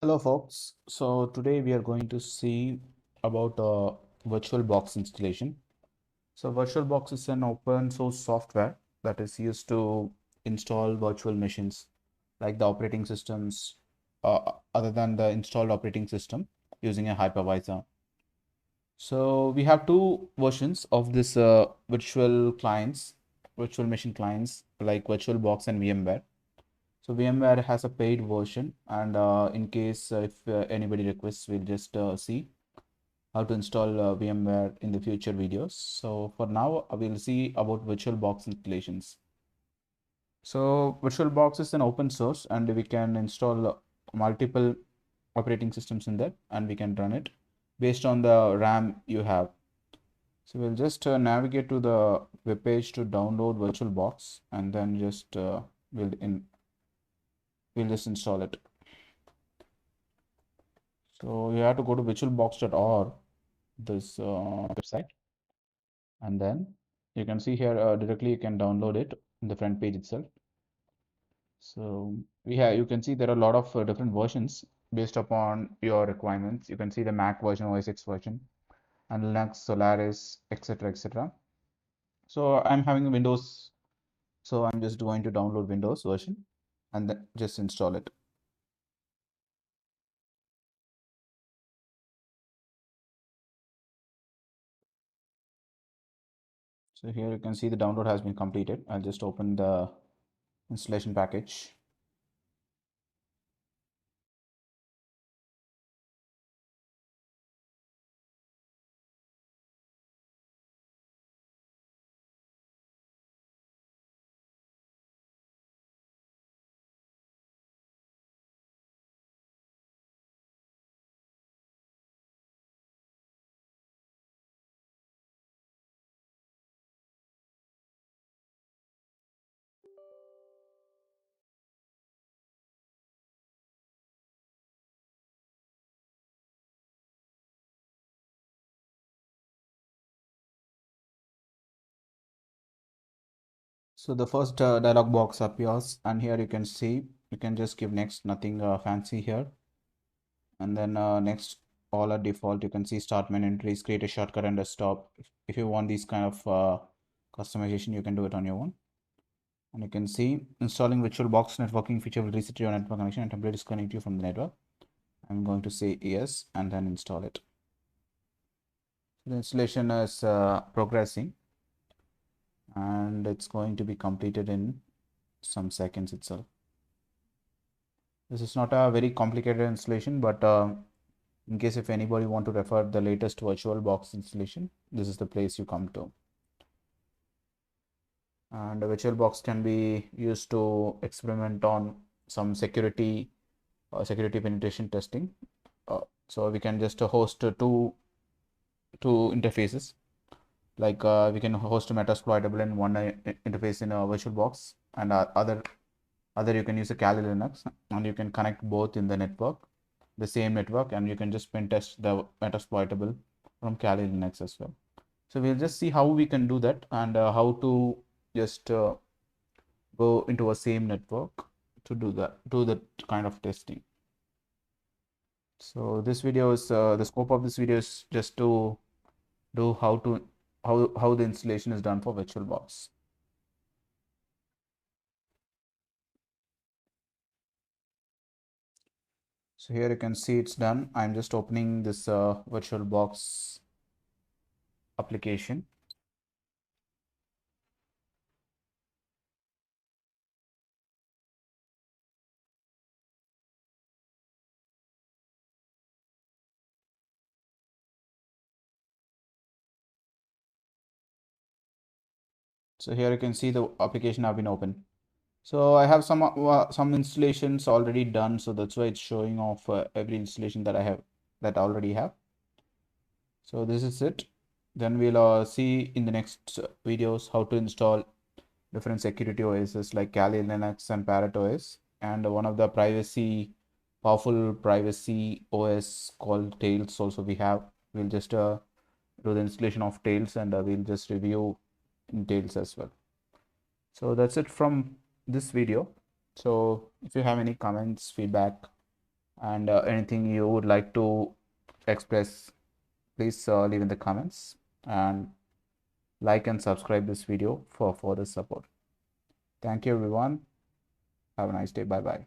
Hello folks. So today we are going to see about VirtualBox installation. So VirtualBox is an open source software that is used to install virtual machines like the operating systems other than the installed operating system using a hypervisor. So we have two versions of this virtual machine clients like VirtualBox and VMware. So VMware has a paid version, and in case if anybody requests, we'll just see how to install VMware in the future videos. So for now, we'll see about VirtualBox installations. So VirtualBox is an open source, and we can install multiple operating systems in there, and we can run it based on the RAM you have. So we'll just navigate to the web page to download VirtualBox, and then just we'll just install it. So you have to go to virtualbox.org, this website, and then you can see here directly you can download it in the front page itself. So you can see there are a lot of different versions based upon your requirements. You can see the Mac version, OS X version, and Linux, Solaris, etc., etc. So I'm having Windows, so I'm just going to download Windows version and then just install it. So here you can see the download has been completed. I'll just open the installation package. So the first dialog box appears, and here you can see you can just give next, nothing fancy here, and then next all are default. You can see start menu entries, create a shortcut and a stop. If you want these kind of customization, you can do it on your own. And you can see installing VirtualBox networking feature will reset your network connection and temporarily disconnect you from the network. I'm going to say yes and then install it. The installation is progressing, and it's going to be completed in some seconds itself. This is not a very complicated installation, but in case if anybody want to refer the latest VirtualBox installation, this is the place you come to. And the VirtualBox can be used to experiment on some security penetration testing. So we can just host two interfaces. Like we can host a Metasploitable in one interface in a VirtualBox, and other you can use a Kali Linux, and you can connect both in the network, the same network, and you can just pen test the Metasploitable from Kali Linux as well. So we'll just see how we can do that, and how to just go into a same network to do that kind of testing. So this video is the scope of this video is just to do how the installation is done for VirtualBox. So here you can see it's done. I'm just opening this VirtualBox application. So here you can see the application have been opened. So I have some installations already done, so that's why it's showing off every installation that I already have. So this is it. Then we'll see in the next videos how to install different security OSs like Kali Linux and Parrot OS, and one of the powerful privacy OS called Tails also we have. We'll just do the installation of Tails, and we'll just review in Tails as well. So that's it from this video. So if you have any comments, feedback, And anything you would like to express, please leave in the comments, and like and subscribe this video for further support. Thank you everyone. Have a nice day. Bye bye.